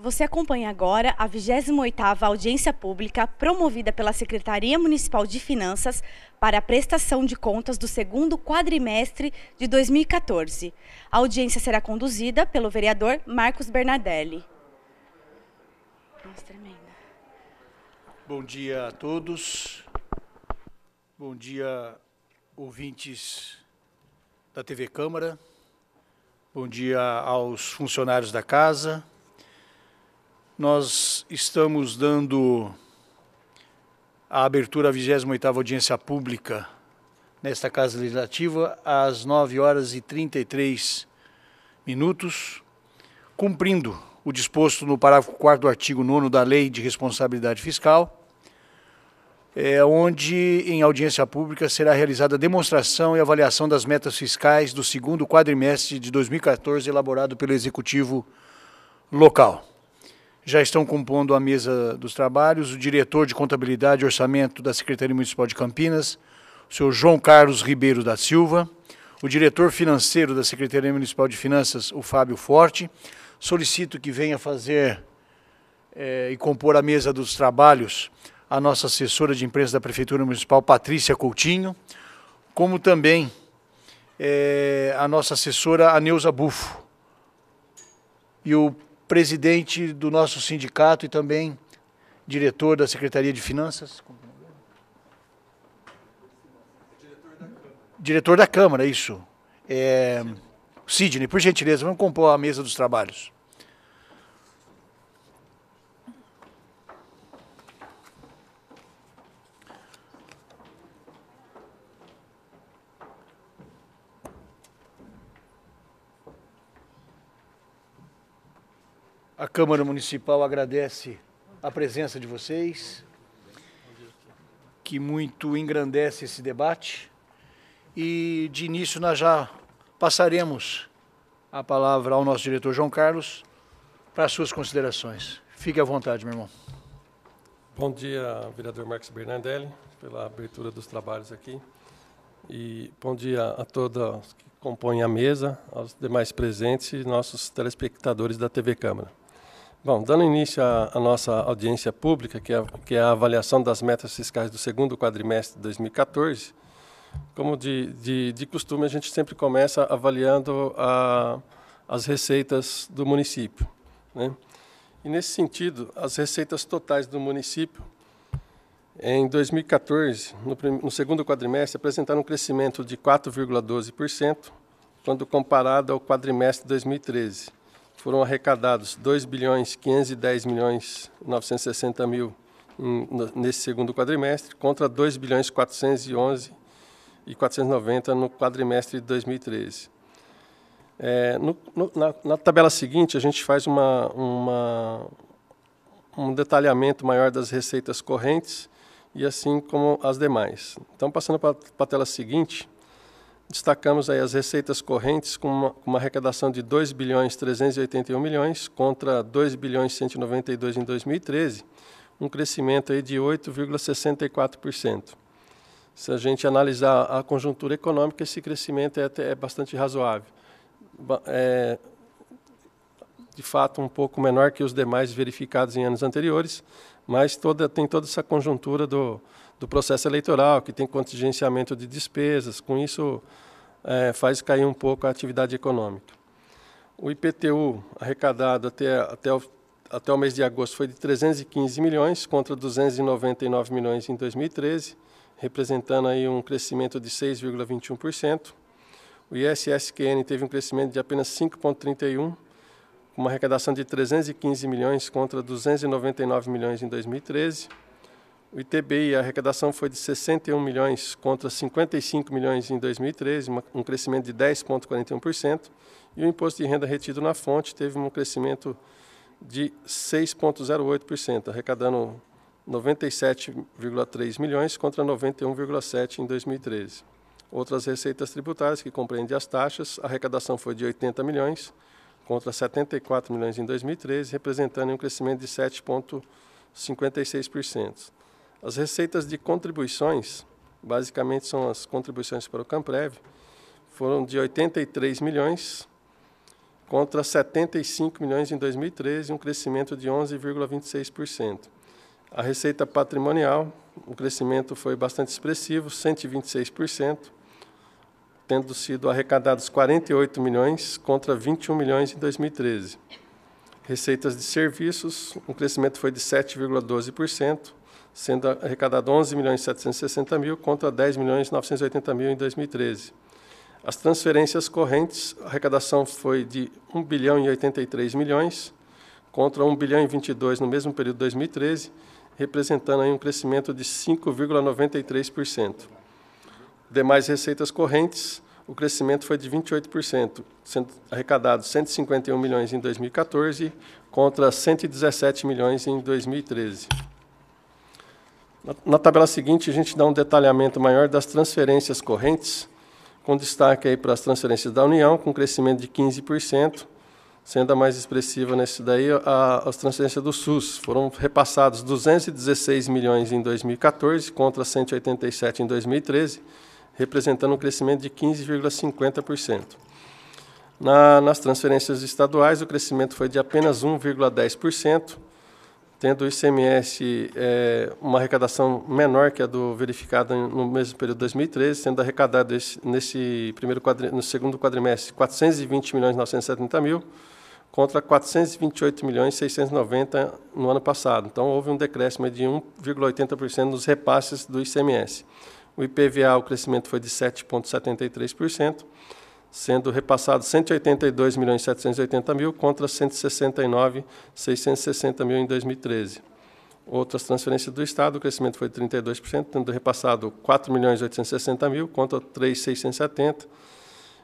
você acompanha agora a 28ª audiência pública promovida pela Secretaria Municipal de Finanças para a prestação de contas do segundo quadrimestre de 2014. A audiência será conduzida pelo vereador Marcos Bernardelli. Nossa, tremenda. Bom dia a todos. Bom dia, ouvintes da TV Câmara. Bom dia aos funcionários da casa. Nós estamos dando a abertura à 28ª audiência pública nesta Casa Legislativa às 9h33, cumprindo o disposto no parágrafo 4º do artigo 9º da Lei de Responsabilidade Fiscal, onde, em audiência pública, será realizada a demonstração e avaliação das metas fiscais do segundo quadrimestre de 2014, elaborado pelo Executivo local. Já estão compondo a mesa dos trabalhos o diretor de Contabilidade e Orçamento da Secretaria Municipal de Campinas, o senhor João Carlos Ribeiro da Silva, o diretor financeiro da Secretaria Municipal de Finanças, o Fábio Forte. Solicito que venha fazer e compor a mesa dos trabalhos a nossa assessora de imprensa da Prefeitura Municipal, Patrícia Coutinho, como também a nossa assessora, a Neuza Bufo, e o presidente do nosso sindicato e também diretor da Secretaria de Finanças. Diretor da Câmara, isso. Sidney, por gentileza, vamos compor a mesa dos trabalhos. A Câmara Municipal agradece a presença de vocês, que muito engrandece esse debate. E, de início, nós já passaremos a palavra ao nosso diretor João Carlos para as suas considerações. Fique à vontade, meu irmão. Bom dia, vereador Marcos Bernardelli, pela abertura dos trabalhos aqui. E bom dia a todos que compõem a mesa, aos demais presentes e nossos telespectadores da TV Câmara. Bom, dando início à nossa audiência pública, que é a avaliação das metas fiscais do segundo quadrimestre de 2014, como de costume, a gente sempre começa avaliando as receitas do município, né? E, nesse sentido, as receitas totais do município, em 2014, no segundo quadrimestre, apresentaram um crescimento de 4,12%, quando comparado ao quadrimestre de 2013. Foram arrecadados R$ 2.510.960.000 nesse segundo quadrimestre, contra R$ 2.411.490 no quadrimestre de 2013. Na tabela seguinte, a gente faz um detalhamento maior das receitas correntes e assim como as demais. Então, passando para a tela seguinte, destacamos aí as receitas correntes com uma arrecadação de R$ 2.381.000.000 contra R$ 2.192.000.000 em 2013, um crescimento aí de 8,64%. Se a gente analisar a conjuntura econômica, esse crescimento é bastante razoável. De fato, um pouco menor que os demais verificados em anos anteriores, mas tem toda essa conjuntura do processo eleitoral, que tem contingenciamento de despesas, com isso faz cair um pouco a atividade econômica. O IPTU arrecadado até o mês de agosto foi de 315 milhões, contra 299 milhões em 2013, representando aí um crescimento de 6,21%. O ISS-QN teve um crescimento de apenas 5,31%, com uma arrecadação de 315 milhões contra 299 milhões em 2013. O ITBI, a arrecadação foi de 61 milhões contra 55 milhões em 2013, um crescimento de 10,41%. E o imposto de renda retido na fonte teve um crescimento de 6,08%, arrecadando 97,3 milhões contra 91,7 em 2013. Outras receitas tributárias, que compreendem as taxas, a arrecadação foi de 80 milhões contra 74 milhões em 2013, representando um crescimento de 7,56%. As receitas de contribuições, basicamente são as contribuições para o Camprev, foram de 83 milhões contra 75 milhões em 2013, um crescimento de 11,26%. A receita patrimonial, o crescimento foi bastante expressivo, 126%, tendo sido arrecadados 48 milhões contra 21 milhões em 2013. Receitas de serviços, o crescimento foi de 7,12%, sendo arrecadado 11 milhões 760 mil contra 10 milhões 980 mil em 2013. As transferências correntes, a arrecadação foi de 1 bilhão e 83 milhões contra 1 bilhão e 22 no mesmo período de 2013, representando aí um crescimento de 5,93%. Demais receitas correntes, o crescimento foi de 28%, sendo arrecadados 151 milhões em 2014 contra 117 milhões em 2013. Na tabela seguinte, a gente dá um detalhamento maior das transferências correntes, com destaque aí para as transferências da União, com crescimento de 15%, sendo a mais expressiva nesse daí as transferências do SUS. Foram repassados 216 milhões em 2014 contra 187 em 2013, representando um crescimento de 15,50%. Nas transferências estaduais, o crescimento foi de apenas 1,10%, tendo o ICMS uma arrecadação menor que a do verificada no mesmo período de 2013, sendo arrecadado no segundo quadrimestre 420 milhões 970 mil, contra 428 milhões 690 no ano passado. Então, houve um decréscimo de 1,80% nos repasses do ICMS. O IPVA, o crescimento foi de 7,73%, sendo repassado 182 milhões 780 mil contra 169 660 mil em 2013. Outras transferências do Estado, o crescimento foi de 32%, tendo repassado 4 milhões 860 mil contra 3,670.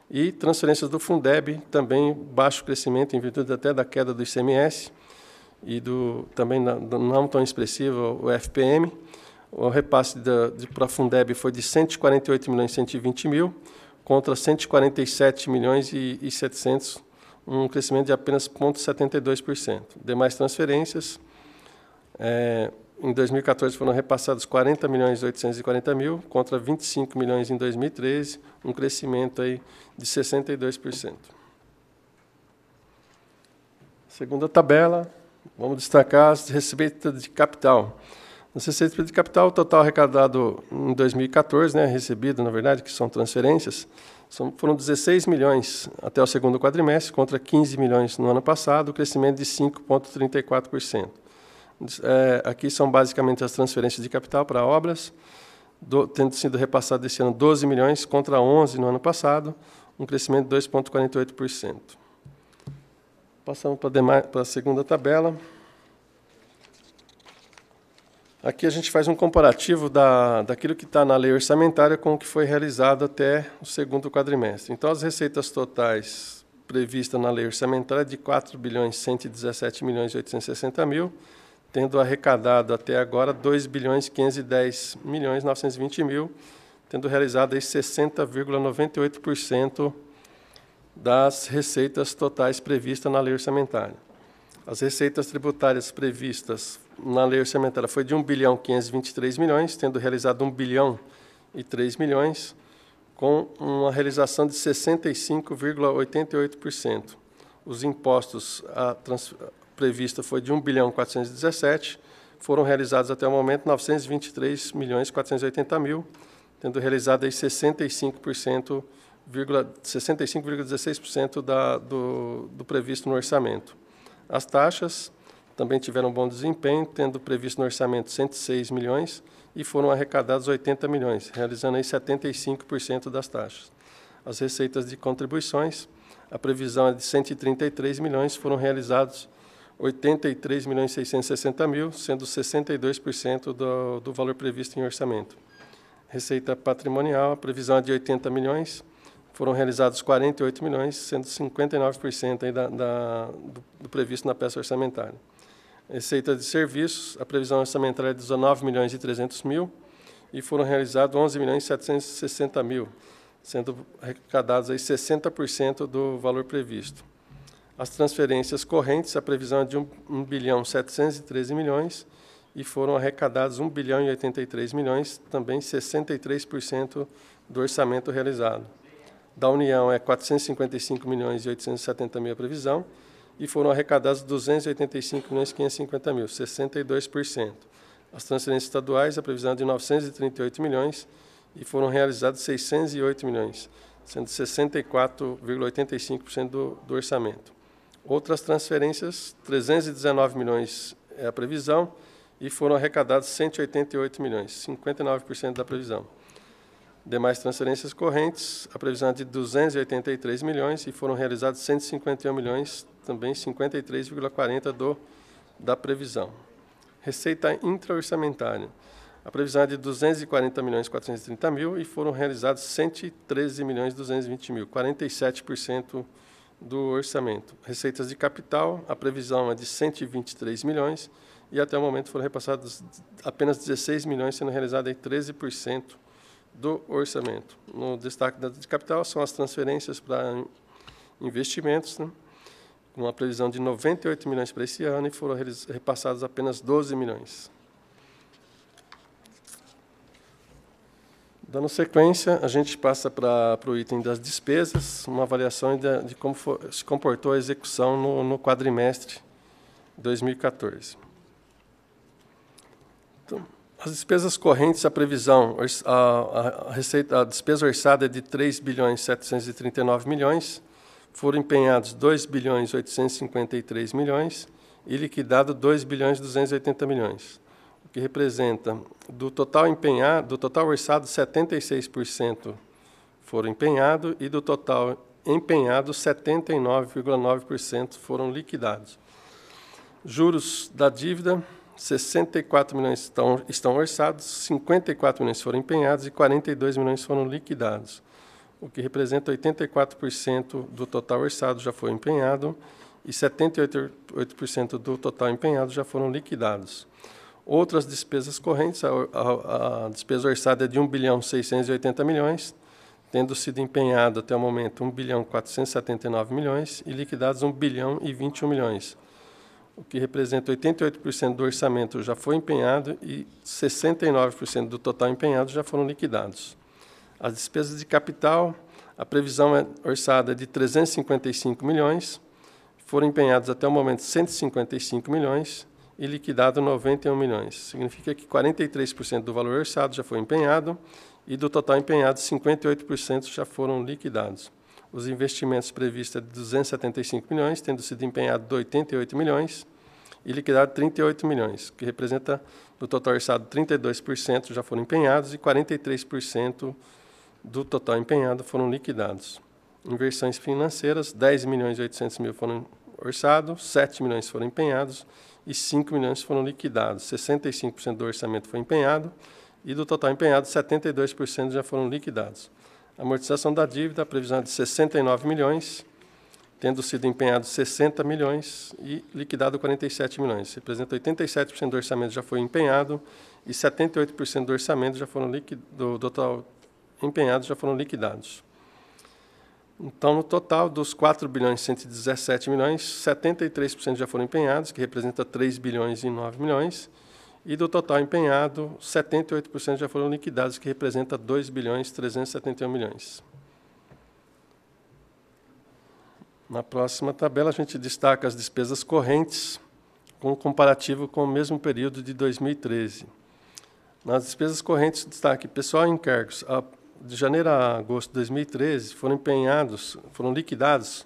E transferências do Fundeb, também baixo crescimento, em virtude até da queda do ICMS e também não tão expressivo o FPM. O repasse para a Fundeb foi de 148 milhões 120 mil contra 147 milhões e 700, um crescimento de apenas 0,72%. Demais transferências, em 2014 foram repassados 40 milhões 840 mil contra 25 milhões em 2013, um crescimento aí de 62%. Segunda tabela, vamos destacar as receitas de capital. Nas receitas de capital, o total arrecadado em 2014, recebido, na verdade, que são transferências, foram 16 milhões até o segundo quadrimestre, contra 15 milhões no ano passado, crescimento de 5,34%. Aqui são basicamente as transferências de capital para obras, tendo sido repassado esse ano 12 milhões contra 11 no ano passado, um crescimento de 2,48%. Passamos para a segunda tabela. Aqui a gente faz um comparativo daquilo que está na lei orçamentária com o que foi realizado até o segundo quadrimestre. Então, as receitas totais previstas na lei orçamentária de 4 bilhões 117 milhões 860 mil, tendo arrecadado até agora 2 bilhões 510 milhões 920 mil, tendo realizado aí 60,98% das receitas totais previstas na lei orçamentária. As receitas tributárias previstas na lei orçamentária foi de 1 bilhão 523 milhões, tendo realizado 1 bilhão e 3 milhões, com uma realização de 65,88%. Os impostos prevista foi de 1 bilhão 417, foram realizados até o momento 923 milhões 480 mil, tendo realizado aí 65,16% do previsto no orçamento. As taxas também tiveram bom desempenho, tendo previsto no orçamento 106 milhões e foram arrecadados 80 milhões, realizando aí 75% das taxas. As receitas de contribuições, a previsão é de 133 milhões, foram realizados 83 milhões 660 mil, sendo 62% do valor previsto em orçamento. Receita patrimonial, a previsão é de 80 milhões, foram realizados 48 milhões, sendo 59% aí do previsto na peça orçamentária. Receita de serviços, a previsão orçamentária é de 19 milhões e 300 mil e foram realizados 11 milhões e 760 mil, sendo arrecadados aí 60% do valor previsto. As transferências correntes, a previsão é de 1 bilhão 713 milhões e foram arrecadados 1 bilhão e 83 milhões, também 63% do orçamento realizado. Da União é 455 milhões e 870 mil a previsão, e foram arrecadados 285 milhões e 550 mil, 62%. As transferências estaduais, a previsão é de 938 milhões, e foram realizados 608 milhões, sendo 64,85% do orçamento. Outras transferências, 319 milhões é a previsão, e foram arrecadados 188 milhões, 59% da previsão. Demais transferências correntes, a previsão é de 283 milhões e foram realizados 151 milhões, também 53,40% da previsão. Receita intra-orçamentária, a previsão é de 240 milhões 430 mil e foram realizados 113 milhões 220 mil, 47% do orçamento. Receitas de capital, a previsão é de 123 milhões e até o momento foram repassados apenas 16 milhões, sendo realizado em 13% do orçamento. No destaque de capital são as transferências para investimentos, né, com uma previsão de 98 milhões para esse ano e foram repassados apenas 12 milhões. Dando sequência, a gente passa para o item das despesas, uma avaliação de como se comportou a execução no quadrimestre 2014. Então, as despesas correntes, a previsão, a despesa orçada é de 3 bilhões 739 milhões, foram empenhados 2 bilhões 853 milhões e liquidado 2 bilhões 280 milhões, o que representa, do total empenhado, do total orçado, 76% foram empenhados e do total empenhado, 79,9% foram liquidados. Juros da dívida, 64 milhões estão orçados, 54 milhões foram empenhados e 42 milhões foram liquidados, o que representa 84% do total orçado já foi empenhado e 78% do total empenhado já foram liquidados. Outras despesas correntes, a despesa orçada é de 1 bilhão 680 milhões, tendo sido empenhado até o momento 1 bilhão 479 milhões e liquidados 1 bilhão e 21 milhões. O que representa 88% do orçamento já foi empenhado e 69% do total empenhado já foram liquidados. As despesas de capital, a previsão é orçada de 355 milhões, foram empenhados até o momento 155 milhões e liquidado 91 milhões. Significa que 43% do valor orçado já foi empenhado e do total empenhado 58% já foram liquidados. Os investimentos previstos é de 275 milhões, tendo sido empenhado 88 milhões e liquidado 38 milhões, que representa, do total orçado, 32% já foram empenhados e 43% do total empenhado foram liquidados. Inversões financeiras, 10 milhões e 800 mil foram orçados, 7 milhões foram empenhados e 5 milhões foram liquidados. 65% do orçamento foi empenhado e do total empenhado, 72% já foram liquidados. Amortização da dívida, a previsão é de 69 milhões, tendo sido empenhado 60 milhões e liquidado 47 milhões. Representa 87% do orçamento já foi empenhado e 78% do orçamento já foram do total empenhado já foram liquidados. Então, no total dos 4 bilhões e 117 milhões, 73% já foram empenhados, que representa 3 bilhões e 9 milhões, e do total empenhado, 78% já foram liquidados, que representa 2 bilhões e 371 milhões. Na próxima tabela, a gente destaca as despesas correntes, com comparativo com o mesmo período de 2013. Nas despesas correntes, destaque pessoal e encargos. De janeiro a agosto de 2013, foram liquidados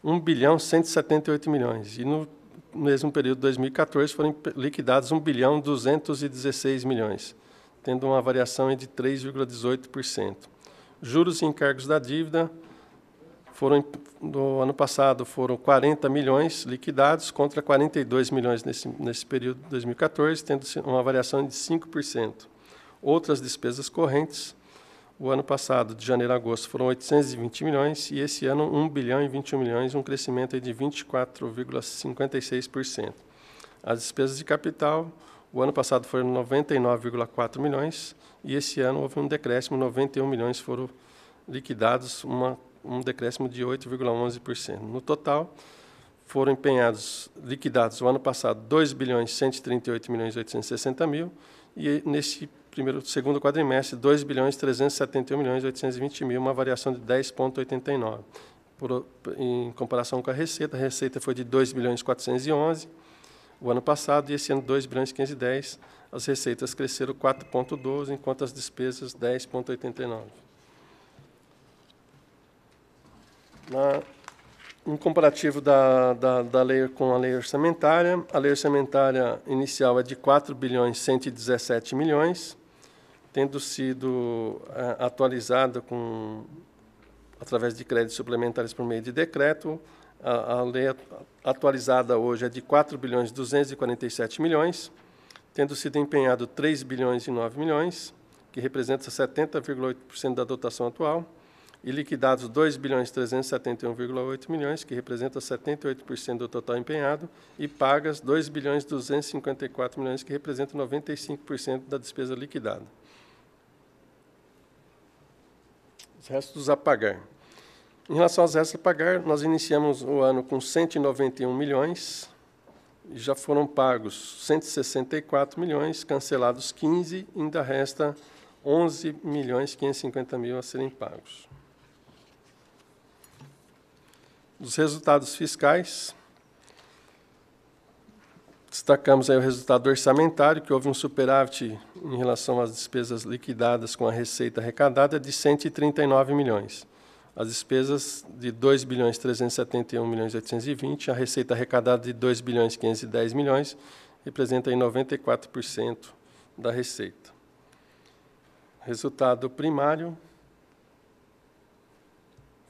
1 bilhão 178 milhões, e no mesmo período de 2014 foram liquidados 1 bilhão 216 milhões, tendo uma variação de 3,18%. Juros e encargos da dívida, no ano passado foram 40 milhões liquidados contra 42 milhões nesse período de 2014, tendo uma variação de 5%. Outras despesas correntes, o ano passado, de janeiro a agosto, foram 820 milhões e esse ano 1 bilhão e 21 milhões, um crescimento de 24,56%. As despesas de capital, o ano passado foram 99,4 milhões e esse ano houve um decréscimo, 91 milhões foram liquidados, um decréscimo de 8,11%. No total, foram liquidados o ano passado 2 bilhões 138 milhões 860 mil e nesse segundo quadrimestre, 2.371.820.000, uma variação de 10,89. Em comparação com a receita foi de 2.411.000 o ano passado, e esse ano 2.510.000. As receitas cresceram 4,12, enquanto as despesas 10,89. Um comparativo da lei com a lei orçamentária. A lei orçamentária inicial é de 4.117.000.000, tendo sido atualizada através de créditos suplementares por meio de decreto. A lei atualizada hoje é de 4.247.000.000, tendo sido empenhado 3.009.000.000, que representa 70,8% da dotação atual, e liquidados 2.371,8.000.000, que representa 78% do total empenhado, e pagas 2.254.000.000, que representa 95% da despesa liquidada. Os restos a pagar. Em relação aos restos a pagar, nós iniciamos o ano com 191 milhões, e já foram pagos 164 milhões, cancelados 15, e ainda resta 11.550.000 a serem pagos. Dos resultados fiscais, destacamos aí o resultado orçamentário, que houve um superávit em relação às despesas liquidadas com a receita arrecadada de 139 milhões. As despesas de 2.371.820.000, a receita arrecadada de 2.510.000.000, representa aí 94% da receita. Resultado primário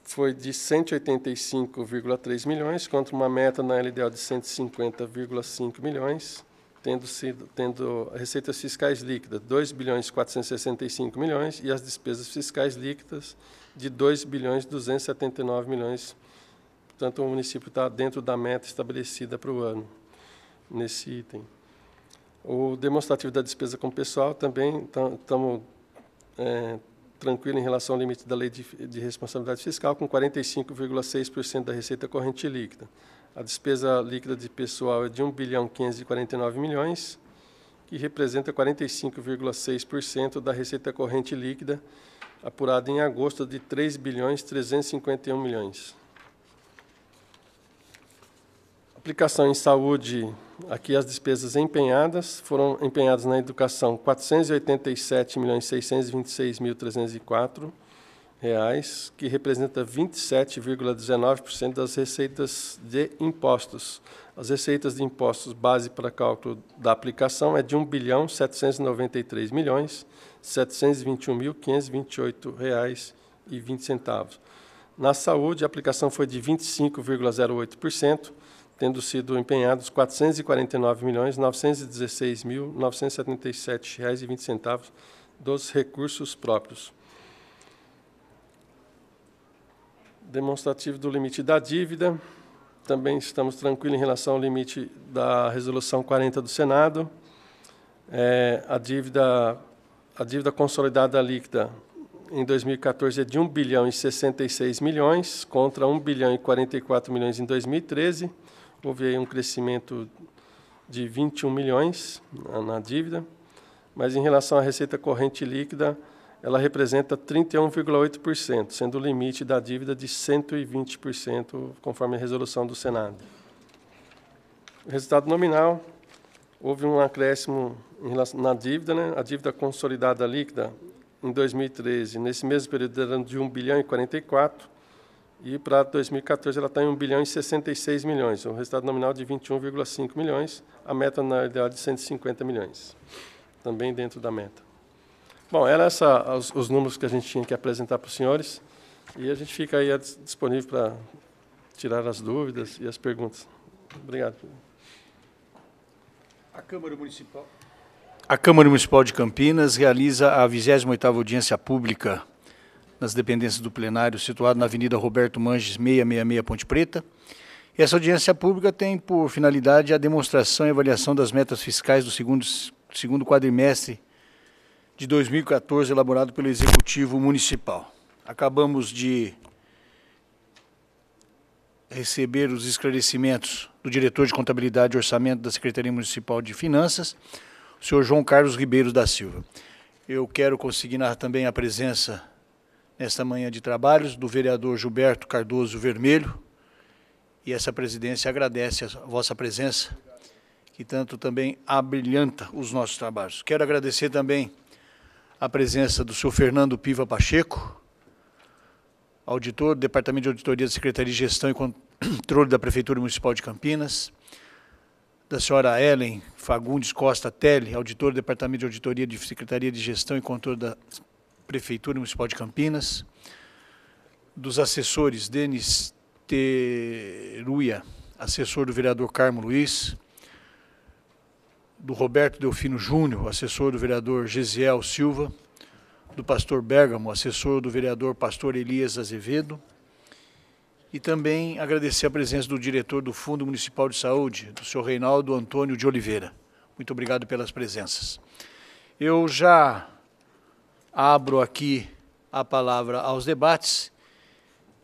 foi de 185,3 milhões, contra uma meta na LDO de 150,5 milhões, tendo receitas fiscais líquidas 2.465.000.000 e as despesas fiscais líquidas de 2.279.000.000. Portanto, o município está dentro da meta estabelecida para o ano, nesse item. O demonstrativo da despesa com pessoal também estamos tranquilo em relação ao limite da lei de responsabilidade fiscal, com 45,6% da receita corrente líquida. A despesa líquida de pessoal é de 1.549.000.000, que representa 45,6% da receita corrente líquida, apurada em agosto de 3.351.000.000. Aplicação em saúde, aqui as despesas empenhadas, foram empenhadas na educação 487.626.304 reais, que representa 27,19% das receitas de impostos. As receitas de impostos base para cálculo da aplicação é de 1.793.721.528 reais e 20 centavos. Na saúde, a aplicação foi de 25,08%, tendo sido empenhados R$ 449.916.977,20 dos recursos próprios. Demonstrativo do limite da dívida. Também estamos tranquilos em relação ao limite da Resolução 40 do Senado. A dívida consolidada líquida em 2014 é de 1.066.000.000, contra 1.044.000.000 em 2013. Houve aí um crescimento de 21 milhões na dívida, mas em relação à receita corrente líquida, ela representa 31,8%, sendo o limite da dívida de 120%, conforme a resolução do Senado. O resultado nominal, houve um acréscimo na dívida, né? A dívida consolidada líquida em 2013, nesse mesmo período, era de 1.044 bilhão, e para 2014 ela está em 1.066 bilhões, o resultado nominal de 21,5 milhões, a meta na ideal de 150 milhões, também dentro da meta. Bom, eram os números que a gente tinha que apresentar para os senhores, e a gente fica aí disponível para tirar as dúvidas e as perguntas. Obrigado. A Câmara Municipal de Campinas realiza a 28ª audiência pública nas dependências do plenário, situado na Avenida Roberto Manges, 666, Ponte Preta. E essa audiência pública tem por finalidade a demonstração e avaliação das metas fiscais do segundo quadrimestre de 2014, elaborado pelo Executivo Municipal. Acabamos de receber os esclarecimentos do diretor de Contabilidade e Orçamento da Secretaria Municipal de Finanças, o senhor João Carlos Ribeiro da Silva. Eu quero consignar também a presença, nesta manhã de trabalhos, do vereador Gilberto Cardoso Vermelho, e essa presidência agradece a vossa presença, que tanto também abrilhanta os nossos trabalhos. Quero agradecer também a presença do senhor Fernando Piva Pacheco, auditor do Departamento de Auditoria da Secretaria de Gestão e Controle da Prefeitura Municipal de Campinas, da senhora Ellen Fagundes Costa Telle, auditor do Departamento de Auditoria de Secretaria de Gestão e Controle da Prefeitura Municipal de Campinas, dos assessores Denis Teruia, assessor do vereador Carmo Luiz, do Roberto Delfino Júnior, assessor do vereador Gesiel Silva, do pastor Bergamo, assessor do vereador pastor Elias Azevedo, e também agradecer a presença do diretor do Fundo Municipal de Saúde, do senhor Reinaldo Antônio de Oliveira. Muito obrigado pelas presenças. Eu já abro aqui a palavra aos debates,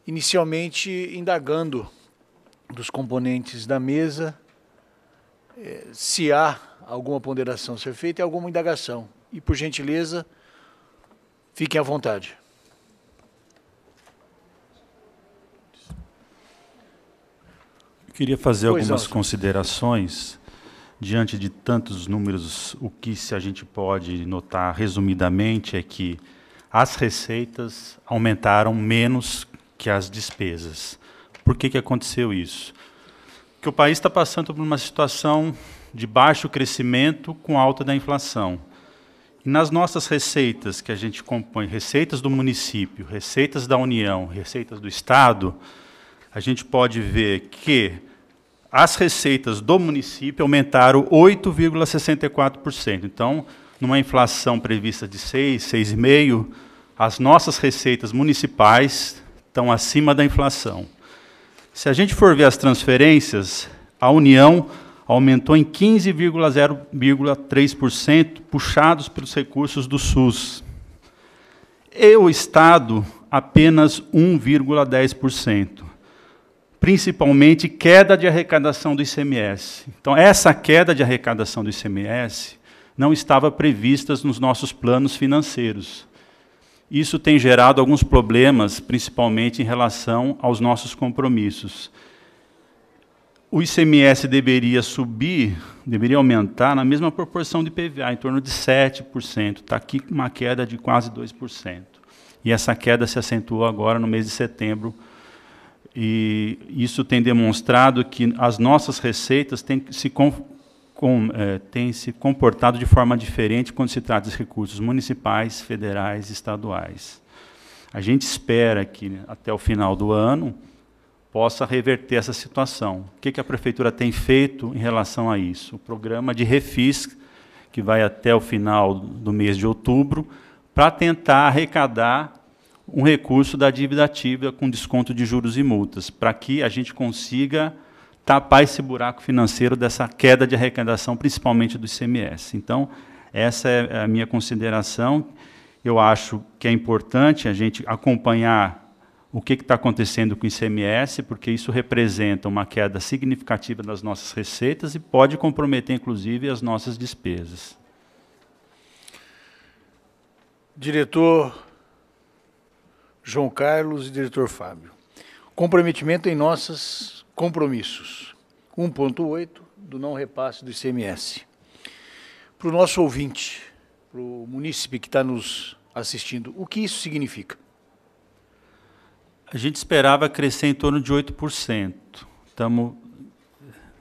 inicialmente indagando dos componentes da mesa se há alguma ponderação a ser feita e alguma indagação. E, por gentileza, fiquem à vontade. Eu queria fazer algumas considerações. Diante de tantos números, o que a gente pode notar resumidamente é que as receitas aumentaram menos que as despesas. Por que aconteceu isso? Porque o país está passando por uma situação de baixo crescimento com alta da inflação. E nas nossas receitas, que a gente compõe, receitas do município, receitas da União, receitas do Estado, a gente pode ver que as receitas do município aumentaram 8,64%. Então, numa inflação prevista de 6, 6,5%, as nossas receitas municipais estão acima da inflação. Se a gente for ver as transferências, a União aumentou em 15,3%, puxados pelos recursos do SUS. E o Estado, apenas 1,10%. Principalmente queda de arrecadação do ICMS. Então, essa queda de arrecadação do ICMS não estava prevista nos nossos planos financeiros. Isso tem gerado alguns problemas, principalmente em relação aos nossos compromissos. O ICMS deveria subir, deveria aumentar na mesma proporção de IPVA, em torno de 7%. Está aqui com uma queda de quase 2%. E essa queda se acentuou agora no mês de setembro. E isso tem demonstrado que as nossas receitas têm se comportado de forma diferente quando se trata de recursos municipais, federais e estaduais. A gente espera que, até o final do ano, possa reverter essa situação. O que a Prefeitura tem feito em relação a isso? O programa de refis, que vai até o final do mês de outubro, para tentar arrecadar um recurso da dívida ativa com desconto de juros e multas, para que a gente consiga tapar esse buraco financeiro dessa queda de arrecadação, principalmente do ICMS. Então, essa é a minha consideração. Eu acho que é importante a gente acompanhar o que está acontecendo com o ICMS, porque isso representa uma queda significativa das nossas receitas e pode comprometer, inclusive, as nossas despesas. Diretor João Carlos e diretor Fábio. Comprometimento em nossos compromissos. 1,8 do não repasse do ICMS. Para o nosso ouvinte, para o munícipe que está nos assistindo, o que isso significa? A gente esperava crescer em torno de 8%. Estamos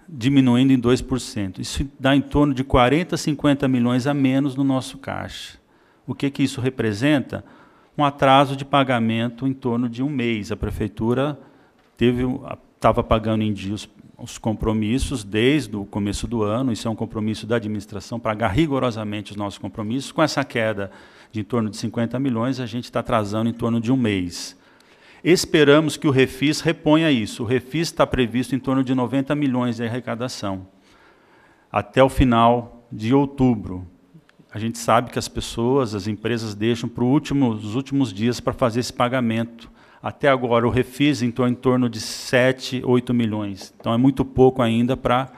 diminuindo em 2%. Isso dá em torno de 40, 50 milhões a menos no nosso caixa. O que isso representa? Um atraso de pagamento em torno de um mês. A Prefeitura estava pagando em dia os compromissos desde o começo do ano. Isso é um compromisso da administração, pagar rigorosamente os nossos compromissos. Com essa queda de em torno de 50 milhões, a gente está atrasando em torno de um mês. Esperamos que o refis reponha isso. O refis está previsto em torno de 90 milhões de arrecadação, até o final de outubro. A gente sabe que as pessoas, as empresas deixam para os últimos dias para fazer esse pagamento. Até agora, o refis em torno de 7, 8 milhões. Então, é muito pouco ainda para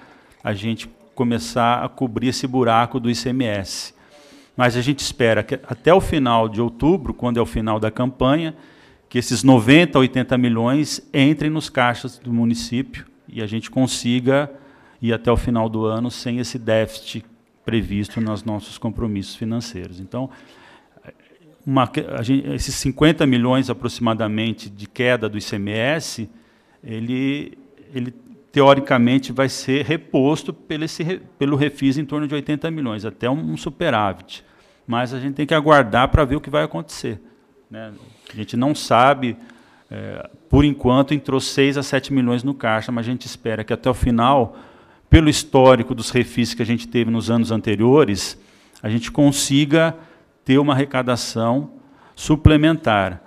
a gente começar a cobrir esse buraco do ICMS. mas a gente espera que até o final de outubro, quando é o final da campanha, que esses 90, 80 milhões entrem nos caixas do município e a gente consiga ir até o final do ano sem esse déficit previsto nos nossos compromissos financeiros. Então, esses 50 milhões aproximadamente de queda do ICMS, ele teoricamente vai ser reposto pelo Refis em torno de 80 milhões, até um superávit. Mas a gente tem que aguardar para ver o que vai acontecer, né? A gente não sabe, por enquanto entrou 6 a 7 milhões no caixa, mas a gente espera que até o final, pelo histórico dos refis que a gente teve nos anos anteriores, a gente consiga ter uma arrecadação suplementar.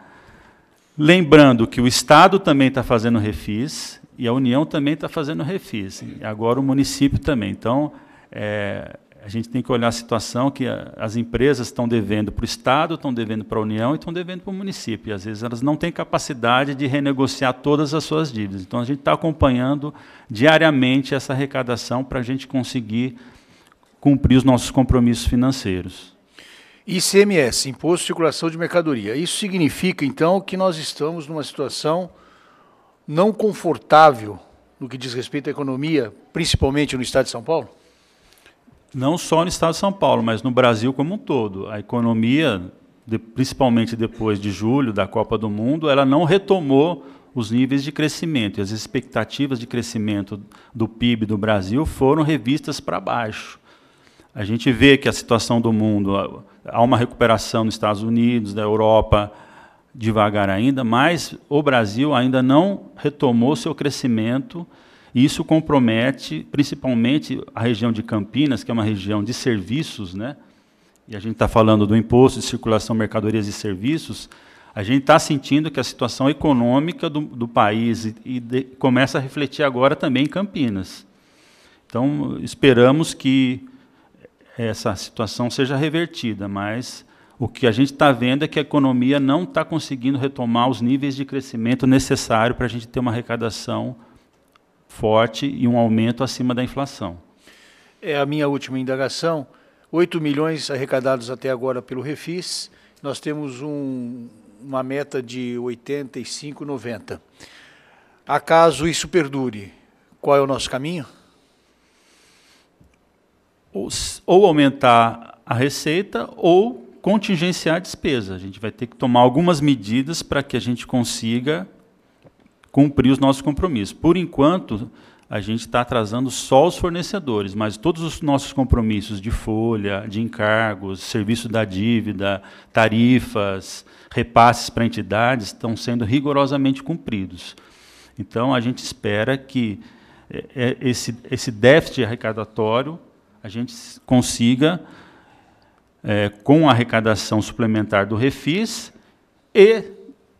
Lembrando que o Estado também está fazendo refis e a União também está fazendo refis, e agora o município também. Então, a gente tem que olhar a situação que as empresas estão devendo para o Estado, estão devendo para a União e estão devendo para o município. E, às vezes, elas não têm capacidade de renegociar todas as suas dívidas. Então, a gente está acompanhando diariamente essa arrecadação para a gente conseguir cumprir os nossos compromissos financeiros. ICMS, Imposto de Circulação de Mercadoria. Isso significa, então, que nós estamos numa situação não confortável no que diz respeito à economia, principalmente no Estado de São Paulo? Não só no Estado de São Paulo, mas no Brasil como um todo. A economia, principalmente depois de julho, da Copa do Mundo, ela não retomou os níveis de crescimento. E as expectativas de crescimento do PIB do Brasil foram revistas para baixo. A gente vê que a situação do mundo, há uma recuperação nos Estados Unidos, da Europa, devagar ainda, mas o Brasil ainda não retomou seu crescimento. E isso compromete, principalmente, a região de Campinas, que é uma região de serviços, né? E a gente está falando do Imposto de Circulação de Mercadorias e Serviços. A gente está sentindo que a situação econômica do país começa a refletir agora também em Campinas. Então, esperamos que essa situação seja revertida, mas o que a gente está vendo é que a economia não está conseguindo retomar os níveis de crescimento necessário para a gente ter uma arrecadação forte e um aumento acima da inflação. É a minha última indagação. 8 milhões arrecadados até agora pelo Refis. Nós temos uma meta de 85, 90. Acaso isso perdure, qual é o nosso caminho? Ou aumentar a receita ou contingenciar a despesa. A gente vai ter que tomar algumas medidas para que a gente consiga cumprir os nossos compromissos. Por enquanto, a gente está atrasando só os fornecedores, mas todos os nossos compromissos de folha, de encargos, serviço da dívida, tarifas, repasses para entidades estão sendo rigorosamente cumpridos. Então, a gente espera que esse déficit arrecadatório a gente consiga, com a arrecadação suplementar do Refis, e,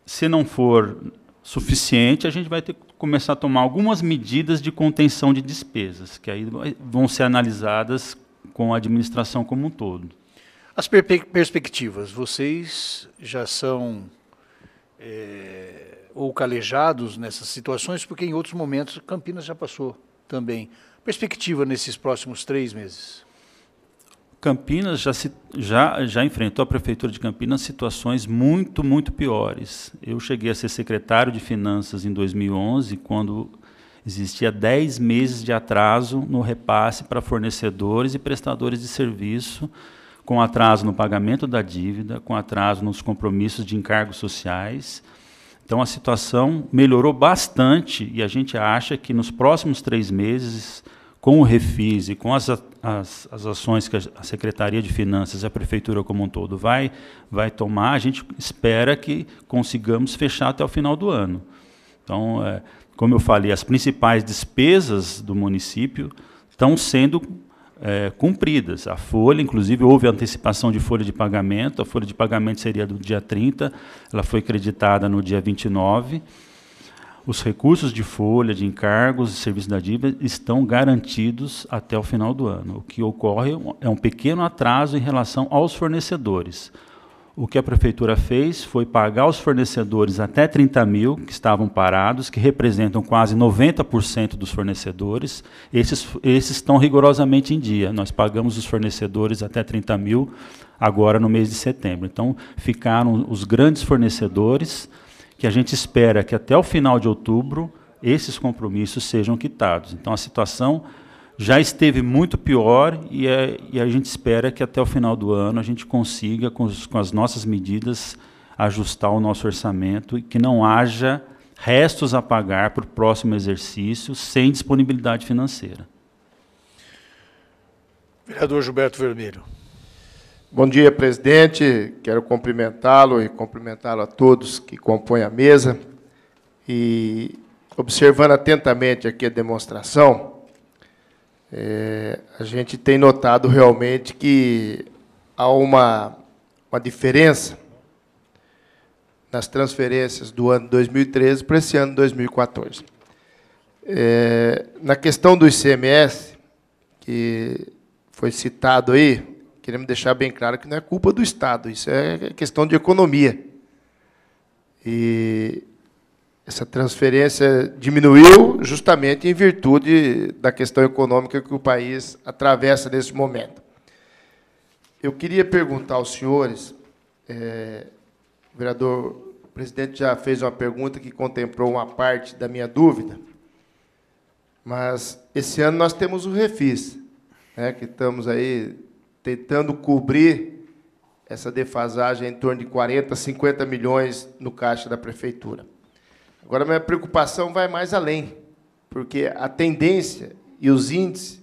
se não for suficiente, a gente vai ter que começar a tomar algumas medidas de contenção de despesas, que aí vão ser analisadas com a administração como um todo. As perspectivas, vocês já são ou calejados nessas situações, porque em outros momentos Campinas já passou também. Perspectiva nesses próximos 3 meses? Campinas já enfrentou, a Prefeitura de Campinas, situações muito, muito piores. Eu cheguei a ser secretário de Finanças em 2011, quando existia 10 meses de atraso no repasse para fornecedores e prestadores de serviço, com atraso no pagamento da dívida, com atraso nos compromissos de encargos sociais. Então, a situação melhorou bastante e a gente acha que nos próximos 3 meses, com o Refis e com as ações que a Secretaria de Finanças e a Prefeitura como um todo vai tomar, a gente espera que consigamos fechar até o final do ano. Então, como eu falei, as principais despesas do município estão sendo cumpridas. A folha, inclusive, houve antecipação de folha de pagamento, a folha de pagamento seria do dia 30, ela foi creditada no dia 29, os recursos de folha, de encargos e serviço da dívida estão garantidos até o final do ano. O que ocorre é um pequeno atraso em relação aos fornecedores. o que a Prefeitura fez foi pagar os fornecedores até 30 mil, que estavam parados, que representam quase 90% dos fornecedores. Esses estão rigorosamente em dia. Nós pagamos os fornecedores até 30 mil agora no mês de setembro. Então, ficaram os grandes fornecedores, que a gente espera que até o final de outubro esses compromissos sejam quitados. Então, a situação já esteve muito pior e a gente espera que até o final do ano a gente consiga, com as nossas medidas, ajustar o nosso orçamento e que não haja restos a pagar para o próximo exercício sem disponibilidade financeira. Vereador Gilberto Vermelho. Bom dia, presidente. Quero cumprimentá-lo e cumprimentá-lo a todos que compõem a mesa. E, observando atentamente aqui a demonstração, a gente tem notado realmente que há uma diferença nas transferências do ano 2013 para esse ano 2014. Na questão do ICMS, que foi citado aí, queremos deixar bem claro que não é culpa do Estado, isso é questão de economia. E essa transferência diminuiu justamente em virtude da questão econômica que o país atravessa nesse momento. Eu queria perguntar aos senhores, o vereador, o presidente já fez uma pergunta que contemplou uma parte da minha dúvida, mas esse ano nós temos o Refis, né, que estamos aí tentando cobrir essa defasagem em torno de 40, 50 milhões no caixa da Prefeitura. Agora, minha preocupação vai mais além, porque a tendência e os índices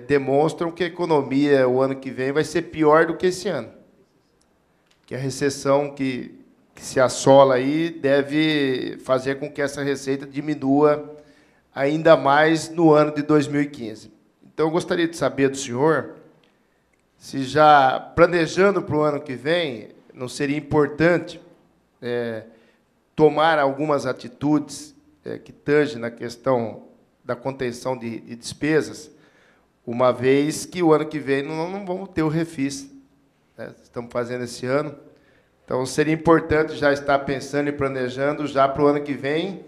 demonstram que a economia, o ano que vem, vai ser pior do que esse ano. Que a recessão que se assola aí deve fazer com que essa receita diminua ainda mais no ano de 2015. Então, eu gostaria de saber do senhor se já planejando para o ano que vem, não seria importante tomar algumas atitudes que tangem na questão da contenção de despesas, uma vez que o ano que vem não vamos ter o Refis, né? Estamos fazendo esse ano. Então, seria importante já estar pensando e planejando já para o ano que vem,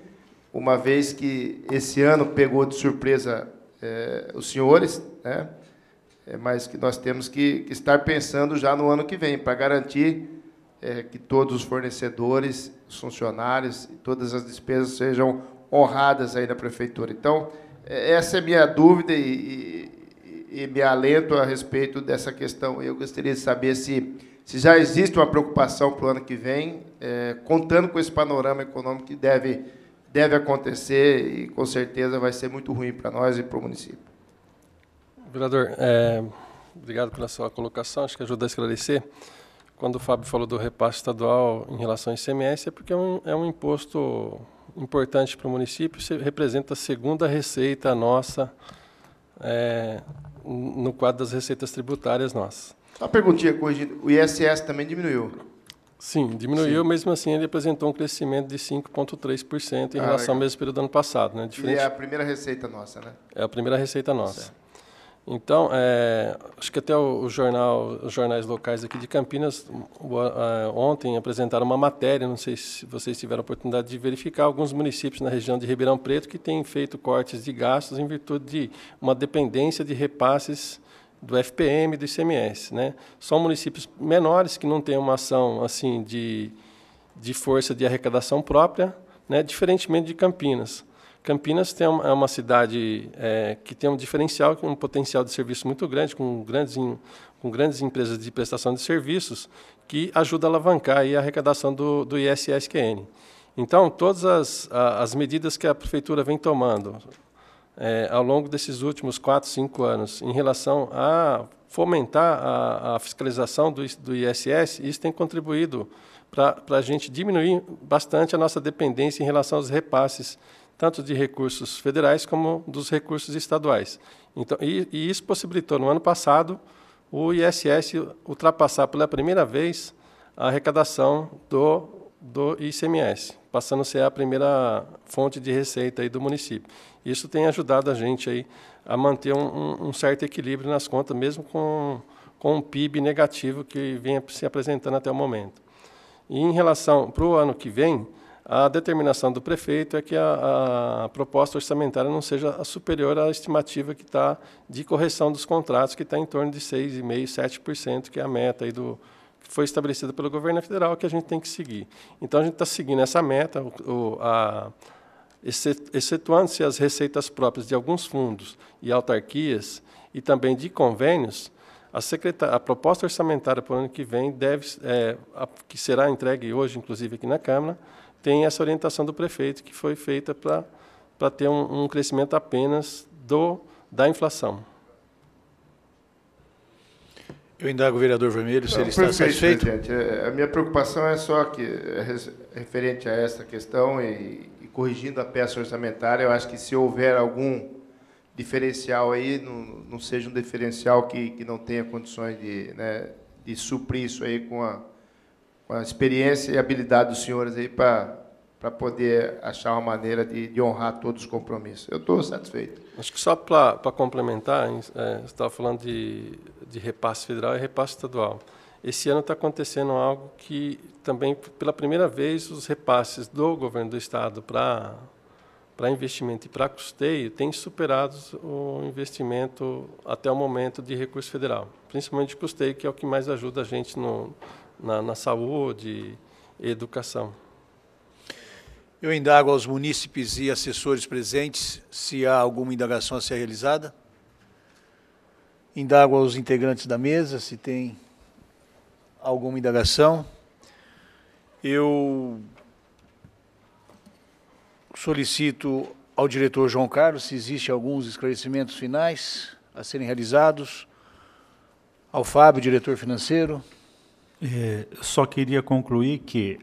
uma vez que esse ano pegou de surpresa os senhores, né? Mas que nós temos que estar pensando já no ano que vem, para garantir que todos os fornecedores, os funcionários e todas as despesas sejam honradas aí na Prefeitura. Então, essa é a minha dúvida e me alento a respeito dessa questão. Eu gostaria de saber se já existe uma preocupação para o ano que vem, contando com esse panorama econômico que deve acontecer e, com certeza, vai ser muito ruim para nós e para o município. Vereador, obrigado pela sua colocação, acho que ajuda a esclarecer. Quando o Fábio falou do repasse estadual em relação ao ICMS, é porque é um imposto importante para o município, representa a segunda receita nossa no quadro das receitas tributárias nossas. Só uma perguntinha corrigida, o ISS também diminuiu? Sim, diminuiu, Sim. Mesmo assim ele apresentou um crescimento de 5,3% em relação ao mesmo período do ano passado. Né? E é a primeira receita nossa, né? É a primeira receita nossa. Certo. Então, acho que até os jornais locais aqui de Campinas ontem apresentaram uma matéria, não sei se vocês tiveram a oportunidade de verificar, alguns municípios na região de Ribeirão Preto que têm feito cortes de gastos em virtude de uma dependência de repasses do FPM e do ICMS. Né? São municípios menores que não têm uma ação assim, de força de arrecadação própria, né? Diferentemente de Campinas. Campinas é uma cidade que tem um diferencial, um potencial de serviço muito grande, com grandes empresas de prestação de serviços, que ajuda a alavancar aí a arrecadação do ISSQN. Então, todas as medidas que a Prefeitura vem tomando ao longo desses últimos 4, 5 anos, em relação a fomentar a fiscalização do ISS, isso tem contribuído para a gente diminuir bastante a nossa dependência em relação aos repasses, tanto de recursos federais como dos recursos estaduais. Então, e isso possibilitou, no ano passado, o ISS ultrapassar pela primeira vez a arrecadação do ICMS, passando a ser a primeira fonte de receita aí do município. Isso tem ajudado a gente aí a manter um certo equilíbrio nas contas, mesmo com com um PIB negativo que vem se apresentando até o momento. E em relação para o ano que vem, a determinação do prefeito é que a proposta orçamentária não seja superior à estimativa que está de correção dos contratos, que está em torno de 6,5%, 7%, que é a meta aí que foi estabelecida pelo governo federal, que a gente tem que seguir. Então, a gente está seguindo essa meta, excetuando-se as receitas próprias de alguns fundos e autarquias, e também de convênios, a proposta orçamentária para o ano que vem que será entregue hoje, inclusive aqui na Câmara, tem essa orientação do prefeito que foi feita para ter um crescimento apenas da inflação. Eu indago o vereador Vermelho se ele está satisfeito. Presidente. A minha preocupação é só que, referente a essa questão e corrigindo a peça orçamentária, eu acho que se houver algum diferencial aí, não seja um diferencial que não tenha condições de suprir isso aí com a experiência e habilidade dos senhores aí para poder achar uma maneira de honrar todos os compromissos. Eu estou satisfeito. Acho que só para complementar, você estava falando de repasse federal e repasse estadual. Esse ano está acontecendo algo que também, pela primeira vez, os repasses do governo do Estado para investimento e para custeio têm superado o investimento até o momento de recurso federal, principalmente de custeio, que é o que mais ajuda a gente na saúde e educação. Eu indago aos munícipes e assessores presentes se há alguma indagação a ser realizada. Indago aos integrantes da mesa se tem alguma indagação. Eu solicito ao diretor João Carlos se existe alguns esclarecimentos finais a serem realizados. Ao Fábio, diretor financeiro. Eu só queria concluir que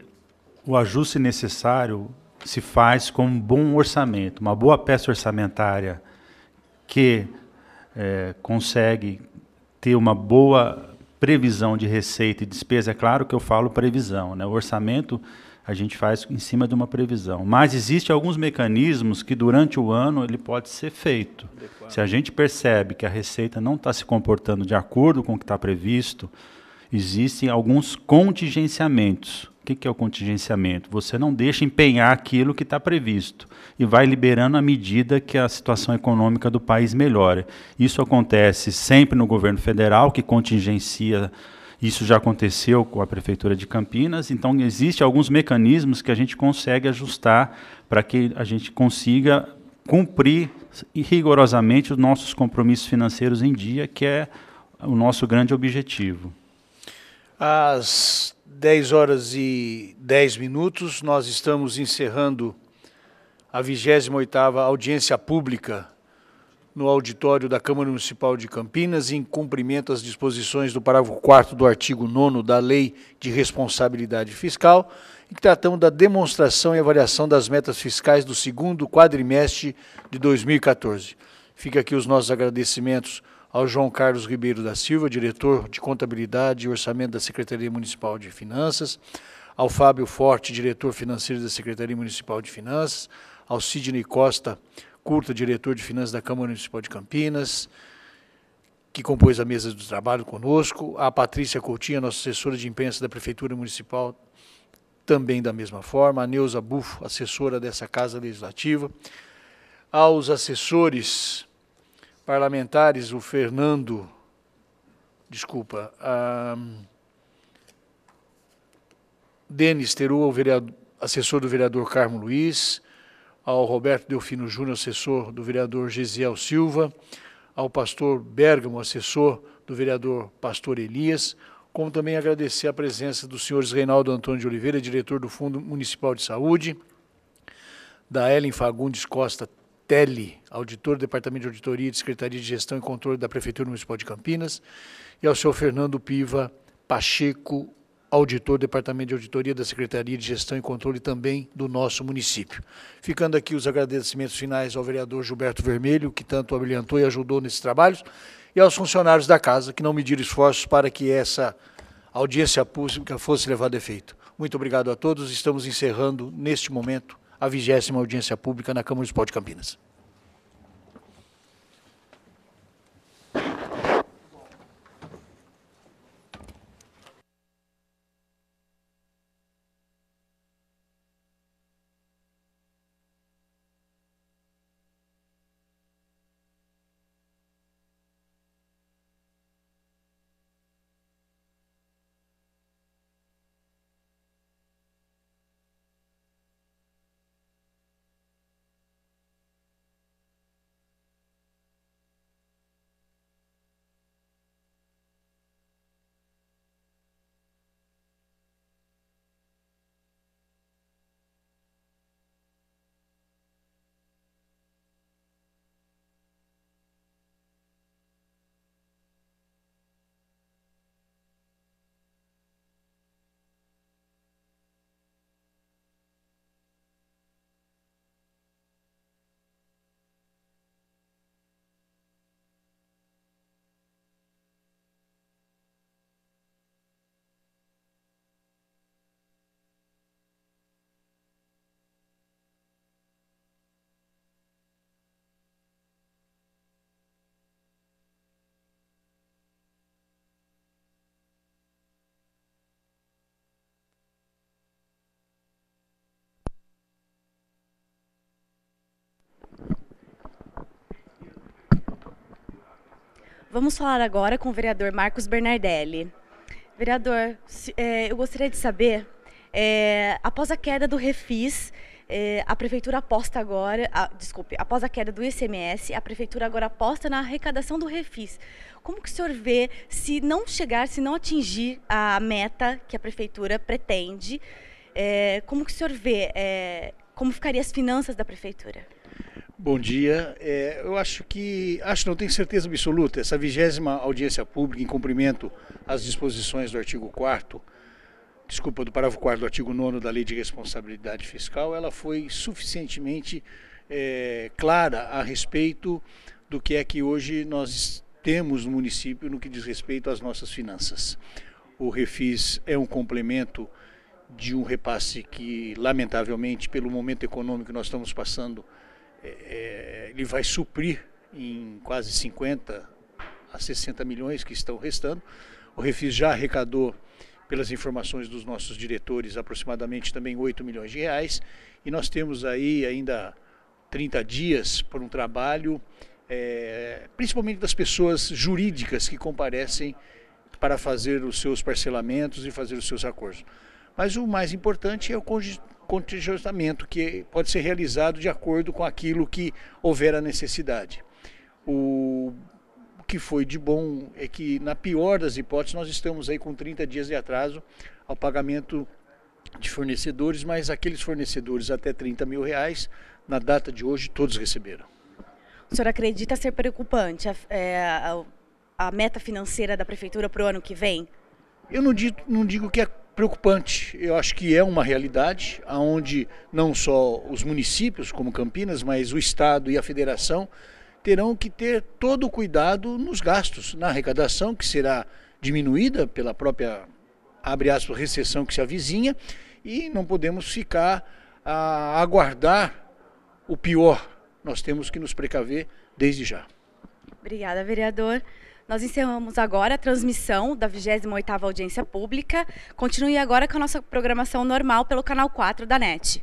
o ajuste necessário se faz com um bom orçamento, uma boa peça orçamentária que consegue ter uma boa previsão de receita e despesa. É claro que eu falo previsão, né? O orçamento a gente faz em cima de uma previsão, mas existem alguns mecanismos que durante o ano ele pode ser feito. Se a gente percebe que a receita não está se comportando de acordo com o que está previsto, existem alguns contingenciamentos. O que é o contingenciamento? Você não deixa empenhar aquilo que está previsto e vai liberando à medida que a situação econômica do país melhora. Isso acontece sempre no governo federal, que contingencia. Isso já aconteceu com a Prefeitura de Campinas. Então, existem alguns mecanismos que a gente consegue ajustar para que a gente consiga cumprir rigorosamente os nossos compromissos financeiros em dia, que é o nosso grande objetivo. Às 10h10, nós estamos encerrando a 28ª audiência pública no auditório da Câmara Municipal de Campinas, em cumprimento às disposições do parágrafo 4º do artigo 9º da Lei de Responsabilidade Fiscal, em que tratamos da demonstração e avaliação das metas fiscais do segundo quadrimestre de 2014. Fica aqui os nossos agradecimentos ao João Carlos Ribeiro da Silva, diretor de Contabilidade e Orçamento da Secretaria Municipal de Finanças, ao Fábio Forte, diretor financeiro da Secretaria Municipal de Finanças, ao Sidney Costa Curta, diretor de Finanças da Câmara Municipal de Campinas, que compôs a mesa do trabalho conosco, a Patrícia Coutinho, nossa assessora de imprensa da Prefeitura Municipal, também da mesma forma, a Neuza Bufo, assessora dessa Casa Legislativa, aos assessores parlamentares, o Fernando, Denis Teru, assessor do vereador Carmo Luiz, ao Roberto Delfino Júnior, assessor do vereador Gesiel Silva, ao pastor Bergamo, assessor do vereador Pastor Elias, como também agradecer a presença dos senhores Reinaldo Antônio de Oliveira, diretor do Fundo Municipal de Saúde, da Ellen Fagundes Costa Telli, auditor do Departamento de Auditoria e de Secretaria de Gestão e Controle da Prefeitura Municipal de Campinas, e ao senhor Fernando Piva Pacheco, auditor do Departamento de Auditoria da Secretaria de Gestão e Controle também do nosso município. Ficando aqui os agradecimentos finais ao vereador Gilberto Vermelho, que tanto abrilhantou e ajudou nesses trabalhos, e aos funcionários da casa, que não mediram esforços para que essa audiência pública fosse levada a efeito. Muito obrigado a todos. Estamos encerrando, neste momento, a 20ª audiência pública na Câmara Municipal de Campinas. Vamos falar agora com o vereador Marcos Bernardelli. Vereador, eu gostaria de saber, após a queda do Refis, a Prefeitura aposta agora, após a queda do ICMS, a Prefeitura agora aposta na arrecadação do Refis. Como que o senhor vê, se não atingir a meta que a Prefeitura pretende, como que o senhor vê, como ficariam as finanças da Prefeitura? Bom dia. Eu não tenho certeza absoluta, essa 20ª audiência pública em cumprimento às disposições do artigo 4º, do parágrafo 4º do artigo 9º da Lei de Responsabilidade Fiscal, ela foi suficientemente clara a respeito do que é que hoje nós temos no município no que diz respeito às nossas finanças. O Refis é um complemento de um repasse que, lamentavelmente, pelo momento econômico que nós estamos passando, ele vai suprir em quase 50 a 60 milhões que estão restando. O Refis já arrecadou, pelas informações dos nossos diretores, aproximadamente também 8 milhões de reais, e nós temos aí ainda 30 dias por um trabalho, principalmente das pessoas jurídicas que comparecem para fazer os seus parcelamentos e fazer os seus acordos. Mas o mais importante é o contingenciamento, que pode ser realizado de acordo com aquilo que houver a necessidade. O que foi de bom é que, na pior das hipóteses, nós estamos aí com 30 dias de atraso ao pagamento de fornecedores, mas aqueles fornecedores até 30 mil reais, na data de hoje, todos receberam. O senhor acredita ser preocupante a meta financeira da Prefeitura para o ano que vem? Eu não digo que é preocupante. Eu acho que é uma realidade onde não só os municípios, como Campinas, mas o Estado e a Federação terão que ter todo o cuidado nos gastos, na arrecadação, que será diminuída pela própria, abre aspas, recessão que se avizinha, e não podemos ficar a aguardar o pior. Nós temos que nos precaver desde já. Obrigada, vereador. Nós encerramos agora a transmissão da 28ª audiência pública. Continue agora com a nossa programação normal pelo canal 4 da NET.